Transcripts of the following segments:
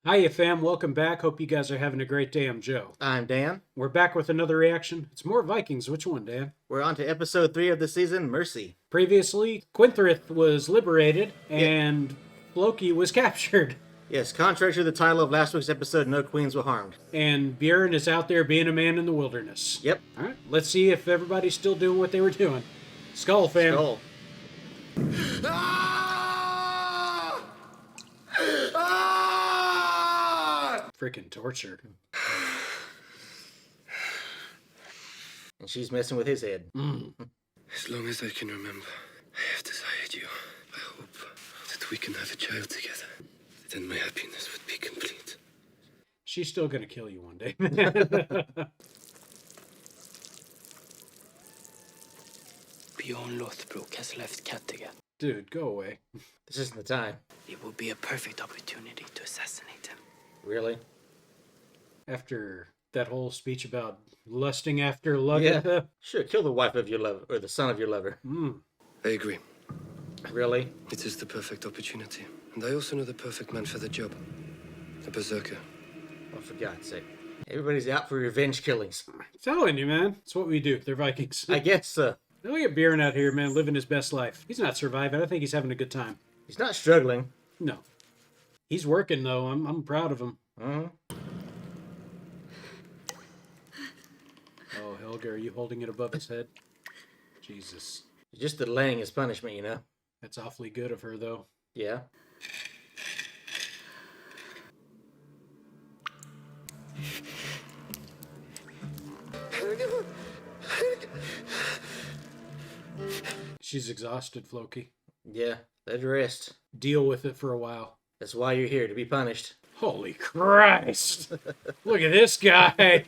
Hiya, fam. Welcome back. Hope you guys are having a great day. I'm Joe. I'm Dan. We're back with another reaction. It's more Vikings. Which one, Dan? We're on to episode 3 of the season, Mercy. Previously, Quinthrith was liberated and Loki was captured. Yes, contrary to the title of last week's episode, no queens were harmed. And Bjorn is out there being a man in the wilderness. Yep. All right, let's see if everybody's still doing what they were doing. Skull, fam. Skull. Freaking tortured. And she's messing with his head. As long as I can remember, I have desired you. I hope that we can have a child together. Then my happiness would be complete. She's still gonna kill you one day. Bjorn Lothbrok has left Kattegat. Dude, go away. This isn't the time. It will be a perfect opportunity to assassinate him. Really? After that whole speech about lusting after Lagatha. Sure, kill the wife of your lover, or the son of your lover. I agree. Really? It is the perfect opportunity. And I also know the perfect man for the job. A berserker. Oh, for God's sake. Everybody's out for revenge killings. Telling you, man. It's what we do. They're Vikings. I guess so. Look at Bjorn out here, man, living his best life. He's not surviving. I think he's having a good time. He's not struggling. No. He's working, though. I'm proud of him. Oh, Helga, are you holding it above his head? Jesus. Just delaying his punishment, you know? That's awfully good of her, though. Yeah. She's exhausted, Floki. Yeah, let her rest. Deal with it for a while. That's why you're here, to be punished. Holy Christ! Look at this guy!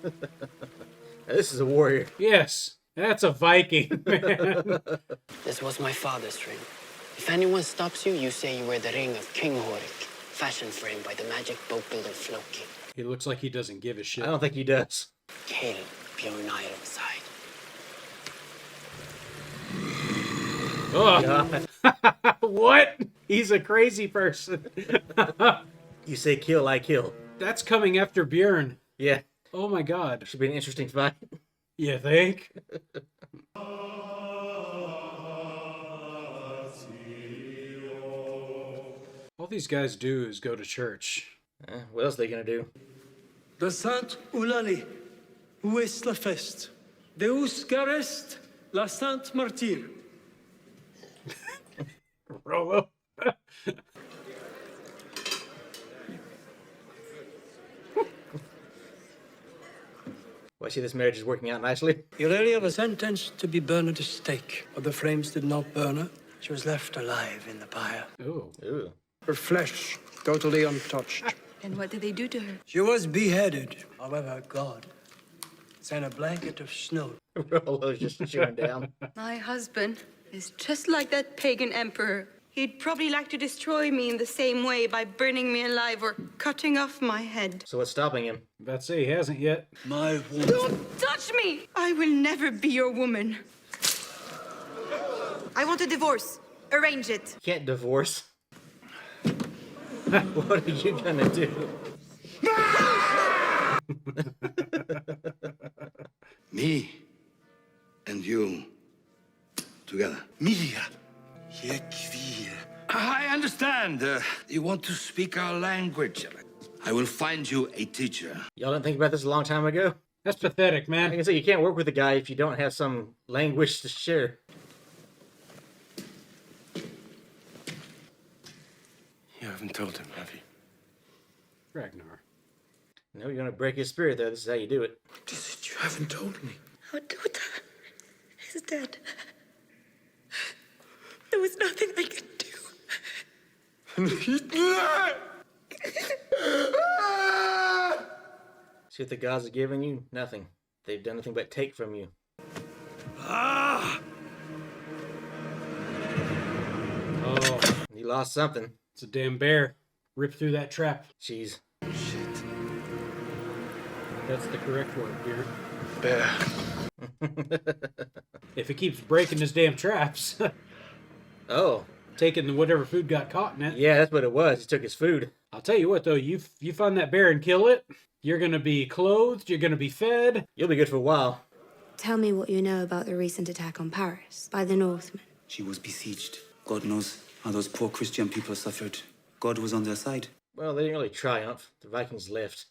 Now, this is a warrior. Yes, that's a Viking, man. This was my father's ring. If anyone stops you, you say you wear the ring of King Horik, fashioned for him by the magic boat builder Floki. He looks like he doesn't give a shit. I don't think he does. Kill Bjorn Ironside. Oh. What? He's a crazy person. You say kill, I kill. That's coming after Bjorn. Yeah. Oh my god. Should be an interesting fight. You think? All these guys do is go to church. What else are they gonna do? De Saint Eulalie, où est la feste? Deus carest la Sainte Martyre. Rolo. Well, I see this marriage is working out nicely. Eulalie was sentenced to be burned at the stake, but the flames did not burn her. She was left alive in the pyre. Ooh. Ooh. Her flesh totally untouched. And what did they do to her? She was beheaded. However, God sent a blanket of snow. Rolo's just chewing down. My husband is just like that pagan emperor. He'd probably like to destroy me in the same way by burning me alive or cutting off my head. So what's stopping him? About to say he hasn't yet. My woman. Don't touch me! I will never be your woman. I want a divorce. Arrange it. Can't divorce. What are you gonna do? Me and you together. Mia. I understand. You want to speak our language. I will find you a teacher. Y'all didn't think about this a long time ago? That's pathetic, I man. can say you can't work with a guy if you don't have some language to share. You haven't told him, have you? Ragnar. No, you're gonna break his spirit though. This is how you do it. What is it you haven't told me? Our daughter is dead. There was nothing I could do. See what the gods have given you? Nothing. They've done nothing but take from you. Oh, You lost something. it's a damn bear. Rip through that trap. Jeez. Shit. That's the correct word, Bjorn. Bear. If he keeps breaking his damn traps. Oh. taking whatever food got caught in it. Yeah, that's what it was. He took his food. I'll tell you what, though, you find that bear and kill it, you're going to be clothed, you're going to be fed. You'll be good for a while. Tell me what you know about the recent attack on Paris by the Northmen. She was besieged. God knows how those poor Christian people suffered. God was on their side. Well, they didn't really triumph. The Vikings left.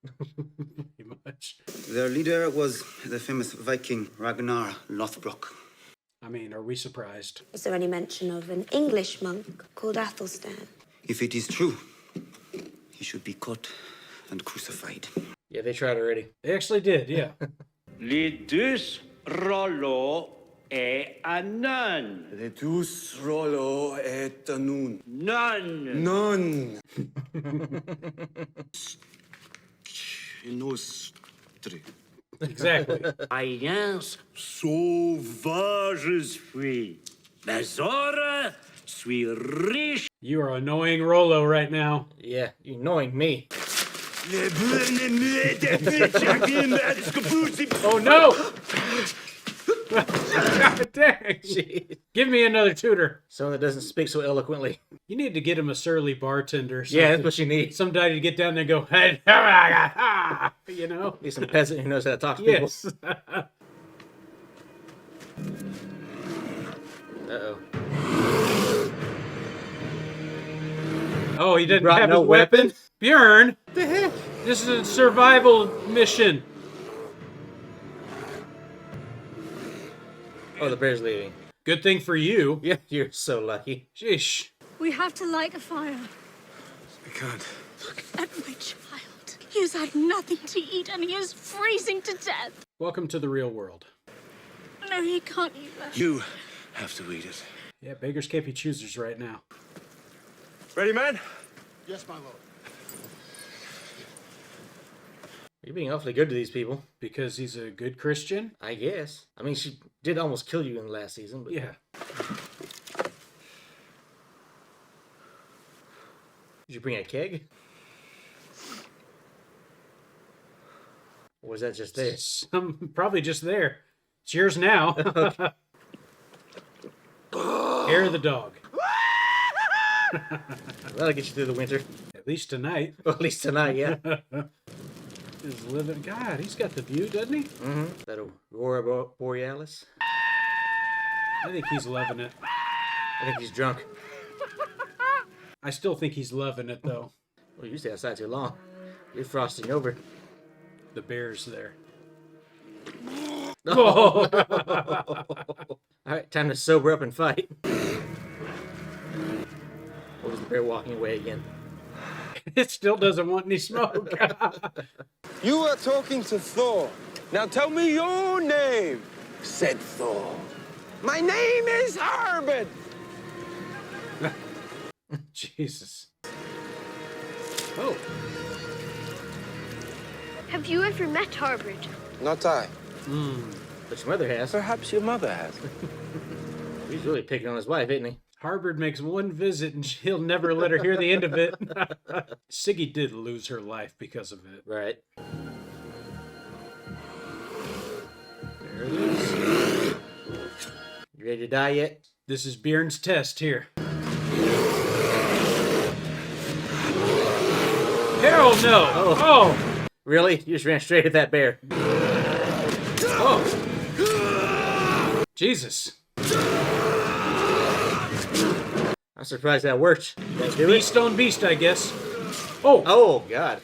Pretty much. Their leader was the famous Viking Ragnar Lothbrok. I mean, are we surprised? Is there any mention of an English monk called Athelstan? If it is true, he should be caught and crucified. Yeah, they tried already. They actually did, yeah. Lidus Rolo e anan. Redus Rolo et anun. None. Non. Nostri. Exactly. Alliance sauvages fui. Lazora suis riche. You are annoying Rolo right now. Yeah, you're annoying me. Oh, no! God dang. Jeez. Give me another tutor. Someone that doesn't speak so eloquently. You need to get him a surly bartender. Or something. Yeah, that's what you need. Somebody to get down there and go, you know? Need some peasant who knows how to talk to people. Yes. Uh-oh. Oh, he didn't brought have no his weapon? weapon? Bjorn! The heck? This is a survival mission. Oh, the bear's leaving. Good thing for you. Yeah, you're so lucky. Sheesh. We have to light a fire. I can't. Look at my child. He has had nothing to eat and he is freezing to death. Welcome to the real world. No, he can't eat that. You have to eat it. Yeah, beggars can't be choosers right now. Ready, man? Yes, my lord. You're being awfully good to these people. Because he's a good Christian? I guess. I mean, she did almost kill you in the last season, but... Yeah. Did you bring a keg? Or was that just there? Probably just there. It's yours now. Hair of the dog. That'll get you through the winter. At least tonight. Well, at least tonight, yeah. He's living. God, he's got the view, doesn't he? Mm-hmm. That Aurora Borealis. I think he's loving it. I think he's drunk. I still think he's loving it, though. Well, you stay outside too long. You're frosting over. The bear's there. Oh. All right, time to sober up and fight. Or was the bear walking away again? It still doesn't want any smoke. You are talking to Thor. Now tell me your name, said Thor. My name is Harbin. Jesus. Oh. Have you ever met Harbord? Not I. But your mother has. Perhaps your mother has. He's really picking on his wife, isn't he? Harbord makes one visit and he'll never let her hear the end of it. Siggy did lose her life because of it. Right. There it is. You ready to die yet? This is Bjorn's test here. Hell no! Oh! Really? You just ran straight at that bear. Oh! Jesus. I'm surprised that worked. That do it? Beast on beast, I guess. Oh! Oh, God.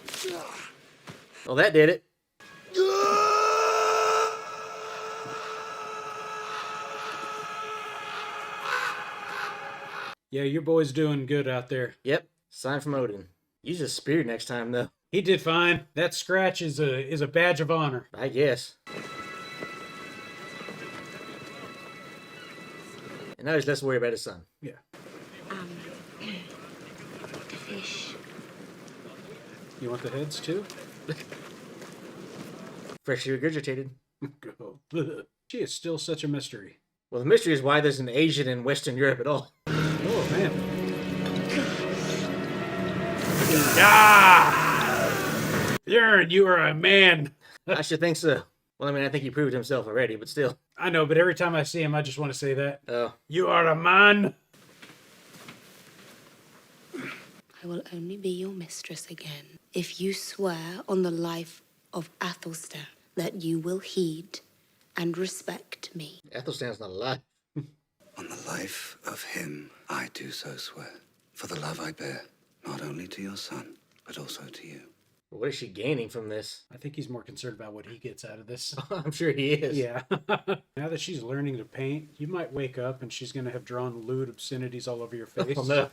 Well, that did it. Yeah, your boy's doing good out there. Yep. Sign from Odin. Use a spear next time, though. He did fine. That scratch is a badge of honor. I guess. And now he's less worried about his son. Yeah. The fish. You want the heads too? Freshly regurgitated. Go. She is still such a mystery. Well, the mystery is why there's an Asian in Western Europe at all. Oh, man. Ah! Bjorn, you are a man. I should think so. Well, I mean, I think he proved himself already, but still. I know, but every time I see him, I just want to say that. Oh. You are a man. I will only be your mistress again if you swear on the life of Athelstan that you will heed and respect me. Athelstan's not alive. On the life of him, I do so swear. For the love I bear, not only to your son, but also to you. What is she gaining from this? I think he's more concerned about what he gets out of this. I'm sure he is. Yeah. Now that she's learning to paint, you might wake up and she's going to have drawn lewd obscenities all over your face. Oh, no.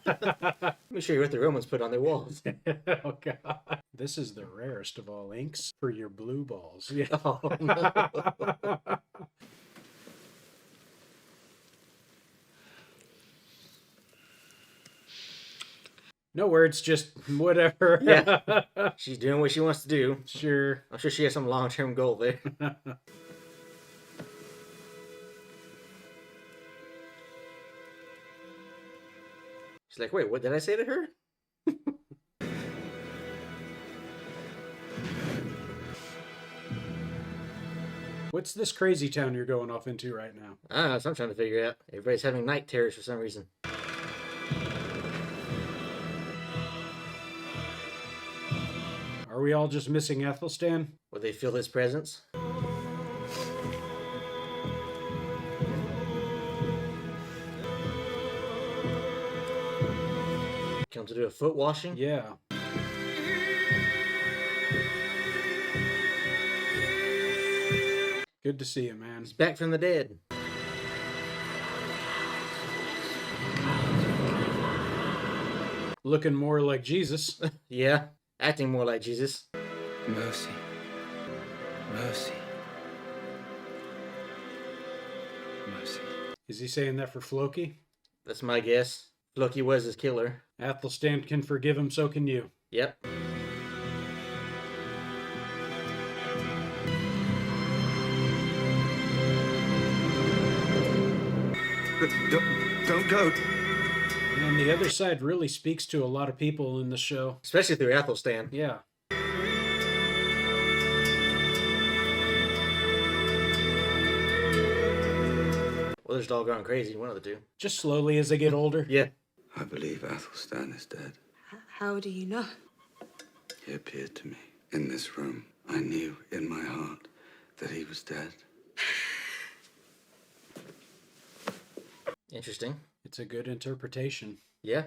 Let me show you what the Romans put on their walls. Oh, God. This is the rarest of all inks for your blue balls. Yeah. Oh, no. No words, just whatever. Yeah. She's doing what she wants to do. Sure. I'm sure she has some long-term goal there. She's like, wait, what did I say to her? What's this crazy town you're going off into right now? I don't know, that's what I'm trying to figure out. Everybody's having night terrors for some reason. Are we all just missing Athelstan? Will they feel his presence? Come to do a foot washing? Yeah. Good to see you, man. He's back from the dead. Looking more like Jesus. Yeah, acting more like Jesus. Mercy. Mercy. Mercy. Is he saying that for Floki? That's my guess. Loki was his killer. Athelstan can forgive him, so can you. Yep. Don't go. And the other side really speaks to a lot of people in the show. Especially through Athelstan. Yeah. Well, they're just all going crazy, one of the two. Just slowly as they get older. Yeah. I believe Athelstan is dead. How do you know? He appeared to me in this room. I knew in my heart that he was dead. Interesting. It's a good interpretation. Yeah.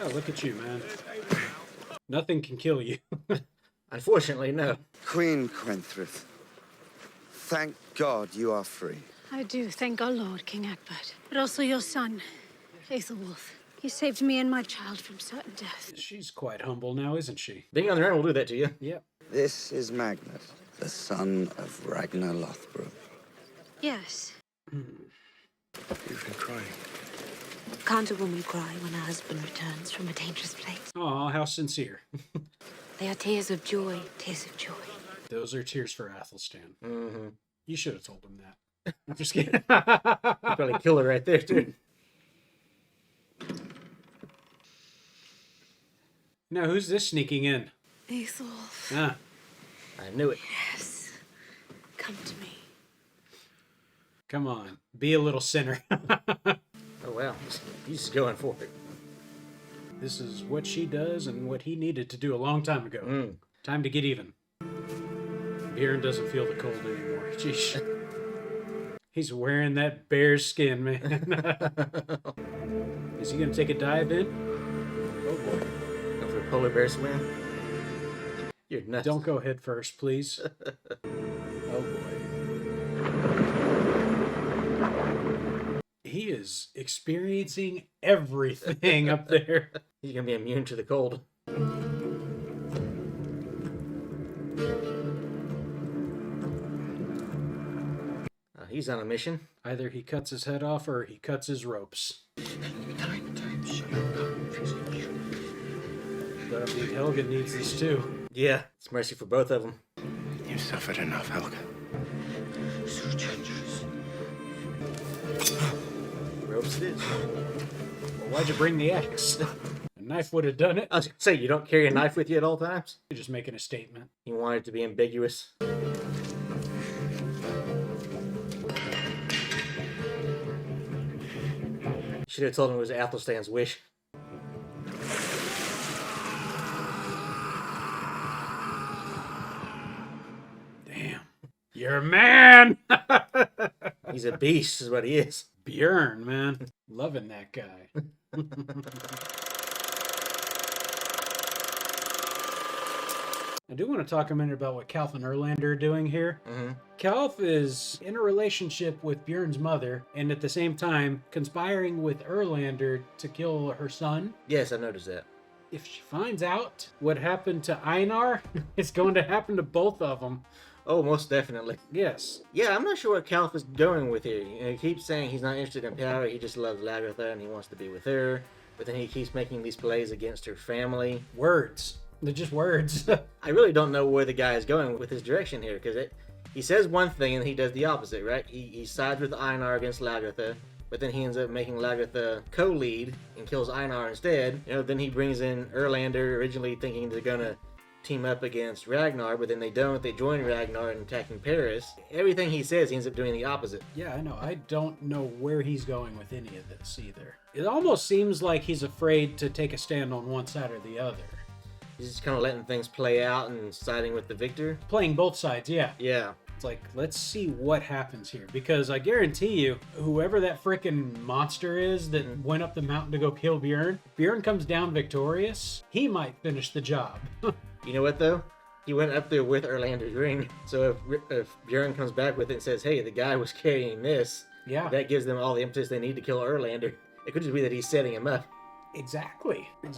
Oh, look at you, man. Nothing can kill you. Unfortunately, no. Queen Quenthrith, thank God you are free. I do thank our Lord, King Egbert, but also your son, Aethelwulf. He saved me and my child from certain death. She's quite humble now, isn't she? Being on their own will do that to you. Yep. This is Magnus, the son of Ragnar Lothbrok. Yes. You've been crying. Can't a woman cry when her husband returns from a dangerous place? Aw, how sincere. They are tears of joy, tears of joy. Those are tears for Athelstan. Mm-hmm. You should have told him that. I'm just kidding. Probably kill her right there, too. Now, who's this sneaking in? Aethelwulf. Ah, I knew it. Yes. Come to me. come on. Be a little sinner. Oh, wow. He's just going for it. This is what she does and what he needed to do a long time ago. Time to get even. Bjorn doesn't feel the cold anymore. Jeez. He's wearing that bear skin, man. Is he going to take a dive in? Oh, boy. Go for a polar bear swim. You're nuts. Don't go head first, please. Oh, boy. He is experiencing everything up there. He's going to be immune to the cold. He's on a mission. Either he cuts his head off or he cuts his ropes. But I think Helga needs this too. Yeah, it's mercy for both of them. You've suffered enough, Helga. Ropes it is. Well, why'd you bring the axe? A knife would have done it. I was going to say, you don't carry a knife with you at all times? You're just making a statement. You want it to be ambiguous. Should have told him it was Athelstan's wish. Damn. You're a man! He's a beast, is what he is. Bjorn, man. Loving that guy. I do want to talk a minute about what Kalf and Erlander are doing here. Kalf is in a relationship with Bjorn's mother, and at the same time conspiring with Erlander to kill her son. Yes, I noticed that. If she finds out what happened to Einar, it's going to happen to both of them. Oh, most definitely. Yes. Yeah, I'm not sure what Kalf is going with here. You know, he keeps saying he's not interested in power, he just loves Lagertha and he wants to be with her. But then he keeps making these plays against her family. Words. They're just words. I really don't know where the guy is going with his direction here, because he says one thing and he does the opposite, right? He sides with Einar against Lagertha, but then he ends up making Lagertha co-lead and kills Einar instead. You know, then he brings in Erlander, originally thinking they're gonna team up against Ragnar, but then they don't. They join Ragnar in attacking Paris. Everything he says, he ends up doing the opposite. Yeah, I know. I don't know where he's going with any of this either. It almost seems like he's afraid to take a stand on one side or the other. He's just kind of letting things play out and siding with the victor. Playing both sides, yeah. Yeah. It's like, let's see what happens here. Because I guarantee you, whoever that freaking monster is that went up the mountain to go kill Bjorn, Bjorn comes down victorious, he might finish the job. You know what, though? He went up there with Erlander's ring. So if Bjorn comes back with it and says, hey, the guy was carrying this, yeah, that gives them all the impetus they need to kill Erlander. It could just be that he's setting him up. Exactly. I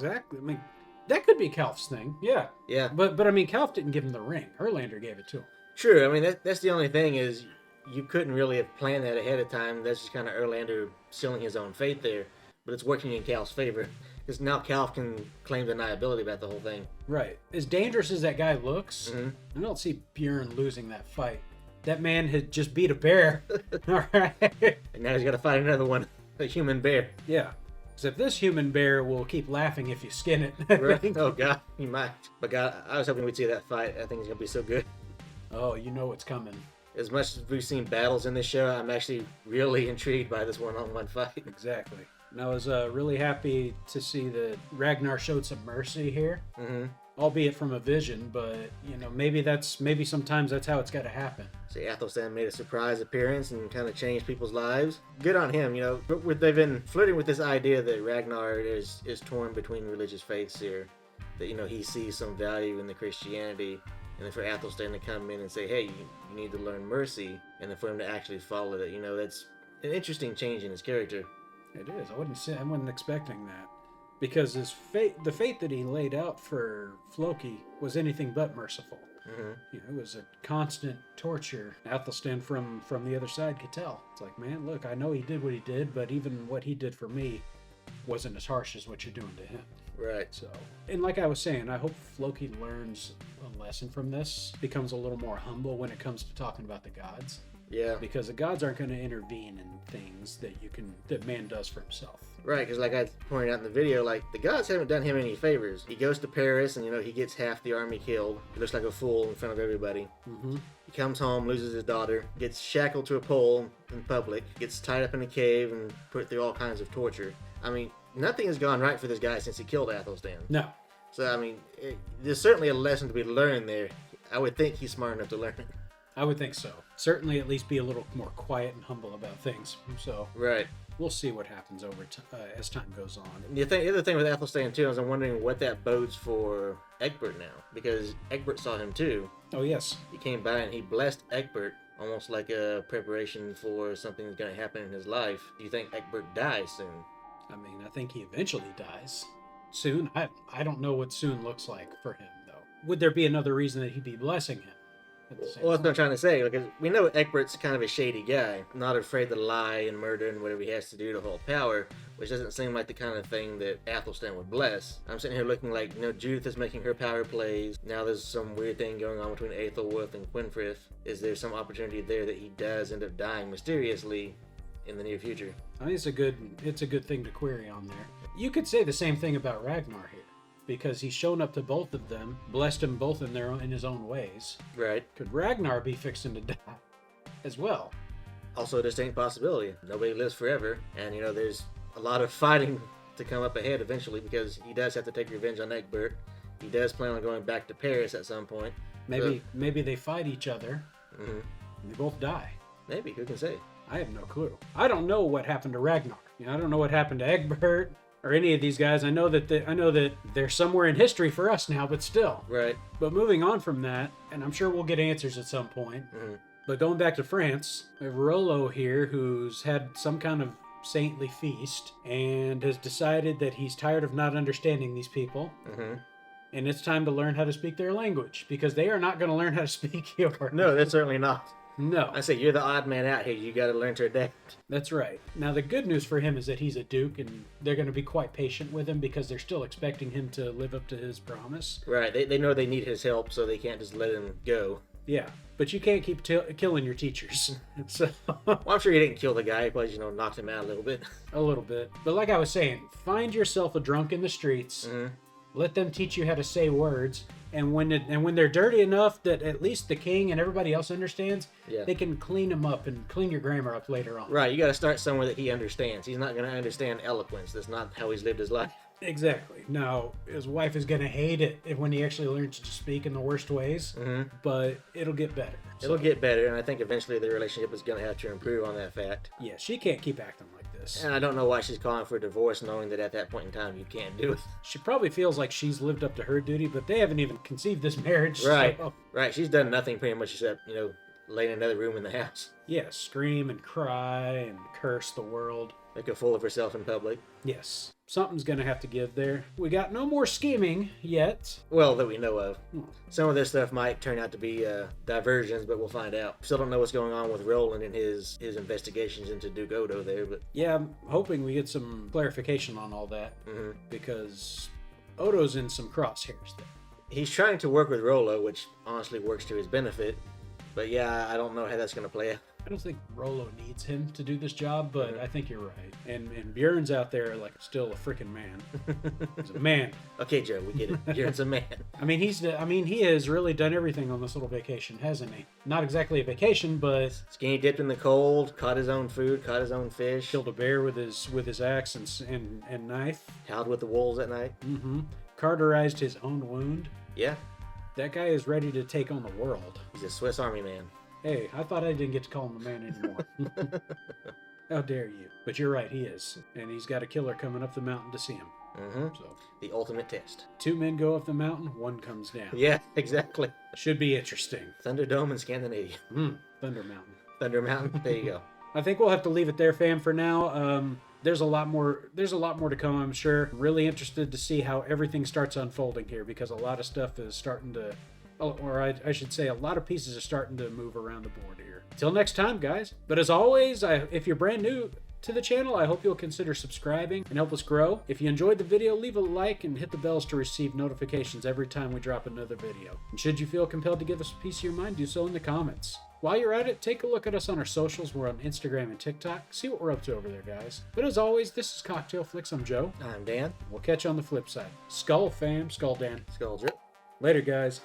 mean, that could be Kalf's thing, yeah. Yeah. But I mean, Kalf didn't give him the ring. Erlander gave it to him. True. I mean, that's the only thing is you couldn't really have planned that ahead of time. That's just kind of Erlander sealing his own fate there. But it's working in Kalf's favor. Because now Kalf can claim deniability about the whole thing. Right. As dangerous as that guy looks, I don't see Bjorn losing that fight. That man had just beat a bear. All right. And now he's got to fight another one. A human bear. Yeah. Except this human bear will keep laughing if you skin it. Right? Oh, God. He might. But, God, I was hoping we'd see that fight. I think it's going to be so good. Oh, you know what's coming. As much as we've seen battles in this show, I'm actually really intrigued by this one-on-one fight. Exactly. And I was really happy to see that Ragnar showed some mercy here. Albeit from a vision, but, you know, maybe sometimes that's how it's got to happen. See, Athelstan made a surprise appearance and kind of changed people's lives. Good on him, you know. But they've been flirting with this idea that Ragnar is torn between religious faiths here. That, you know, he sees some value in the Christianity. And then for Athelstan to come in and say, hey, you need to learn mercy. And then for him to actually follow it, you know, that's an interesting change in his character. It is. I wasn't expecting that. Because the fate that he laid out for Floki was anything but merciful. You know, it was a constant torture. Athelstan from the other side could tell. It's like, man, look, I know he did what he did, but even what he did for me wasn't as harsh as what you're doing to him. Right. So, and like I was saying, I hope Floki learns a lesson from this, becomes a little more humble when it comes to talking about the gods. Yeah. Because the gods aren't going to intervene in things that man does for himself. Right, because like I pointed out in the video, like, the gods haven't done him any favors. He goes to Paris and, you know, he gets half the army killed. He looks like a fool in front of everybody. He comes home, loses his daughter, gets shackled to a pole in public, gets tied up in a cave and put through all kinds of torture. I mean, nothing has gone right for this guy since he killed Athelstan. No. So, I mean, there's certainly a lesson to be learned there. I would think he's smart enough to learn it. I would think so. Certainly at least be a little more quiet and humble about things. So right. We'll see what happens as time goes on. The other thing with Athelstan too is I'm wondering what that bodes for Egbert now. Because Egbert saw him too. Oh, yes. He came by and he blessed Egbert almost like a preparation for something that's going to happen in his life. Do you think Egbert dies soon? I mean, I think he eventually dies. Soon? I don't know what soon looks like for him, though. Would there be another reason that he'd be blessing him? Well, that's what I'm trying to say, because we know Egbert's kind of a shady guy, not afraid to lie and murder and whatever he has to do to hold power, which doesn't seem like the kind of thing that Athelstan would bless. I'm sitting here looking like, you know, Judith is making her power plays. Now there's some weird thing going on between Aethelwulf and Quenfrith. Is there some opportunity there that he does end up dying mysteriously in the near future? I mean, it's a good thing to query on there. You could say the same thing about Ragnar here. Because he's shown up to both of them, blessed them both in his own ways. Right. Could Ragnar be fixing to die as well? Also a distinct possibility. Nobody lives forever, and you know there's a lot of fighting to come up ahead eventually, because he does have to take revenge on Egbert. He does plan on going back to Paris at some point. Maybe they fight each other. And they both die. Maybe, who can say? I have no clue. I don't know what happened to Ragnar. I don't know what happened to Egbert or any of these guys. I know that they're somewhere in history for us now, but still. Right. But moving on from that, and I'm sure we'll get answers at some point. But going back to France, we have Rolo here, who's had some kind of saintly feast and has decided that he's tired of not understanding these people. And it's time to learn how to speak their language, because they are not going to learn how to speak yours. No, they're certainly not. No. I say, you're the odd man out here. You got to learn to adapt. That's right. Now, the good news for him is that he's a duke, and they're going to be quite patient with him because they're still expecting him to live up to his promise. Right. They know they need his help, so they can't just let him go. Yeah, but you can't keep killing your teachers. So, well, I'm sure he didn't kill the guy. He probably, knocked him out a little bit. A little bit. But like I was saying, find yourself a drunk in the streets. Let them teach you how to say words, and when they're dirty enough that at least the king and everybody else understands, they can clean them up and clean your grammar up later on. Right, you got to start somewhere that he understands. He's not going to understand eloquence. That's not how he's lived his life. Exactly. Now, his wife is going to hate it when he actually learns to speak in the worst ways, but it'll get better. It'll get better, and I think eventually the relationship is going to have to improve on that fact. Yeah, she can't keep acting like this. And I don't know why she's calling for a divorce, knowing that at that point in time you can't do it. She probably feels like she's lived up to her duty, but they haven't even conceived this marriage. Right, so. Right. She's done nothing pretty much except, lay in another room in the house. Yeah, scream and cry and curse the world. Make a fool of herself in public. Yes. Something's going to have to give there. We got no more scheming yet. Well, that we know of. Some of this stuff might turn out to be diversions, but we'll find out. Still don't know what's going on with Roland and his investigations into Duke Odo there, but... Yeah, I'm hoping we get some clarification on all that, because Odo's in some crosshairs there. He's trying to work with Rolo, which honestly works to his benefit, but yeah, I don't know how that's going to play out. I don't think Rolo needs him to do this job, but I think you're right. And Bjorn's out there like still a freaking man. He's a man. Okay, Joe, we get it. Bjorn's a man. He has really done everything on this little vacation, hasn't he? Not exactly a vacation, but skinny dipped in the cold, caught his own food, caught his own fish, killed a bear with his axe and knife, howled with the wolves at night. Cauterized his own wound. Yeah. That guy is ready to take on the world. He's a Swiss Army man. Hey, I thought I didn't get to call him a man anymore. How dare you? But you're right, he is. And he's got a killer coming up the mountain to see him. So the ultimate test. 2 men go up the mountain, 1 comes down. Yeah, exactly. Should be interesting. Thunderdome in Scandinavia. Thunder Mountain. Thunder Mountain. There you go. I think we'll have to leave it there, fam, for now. There's a lot more to come, I'm sure. I'm really interested to see how everything starts unfolding here, because a lot of stuff is starting to... Or I should say, a lot of pieces are starting to move around the board here. Till next time, guys. But as always, if you're brand new to the channel, I hope you'll consider subscribing and help us grow. If you enjoyed the video, leave a like and hit the bells to receive notifications every time we drop another video. And should you feel compelled to give us a piece of your mind, do so in the comments. While you're at it, take a look at us on our socials. We're on Instagram and TikTok. See what we're up to over there, guys. But as always, this is Cocktail Flicks. I'm Joe. I'm Dan. We'll catch you on the flip side. Skull, fam. Skull, Dan. Skull drip. Later, guys.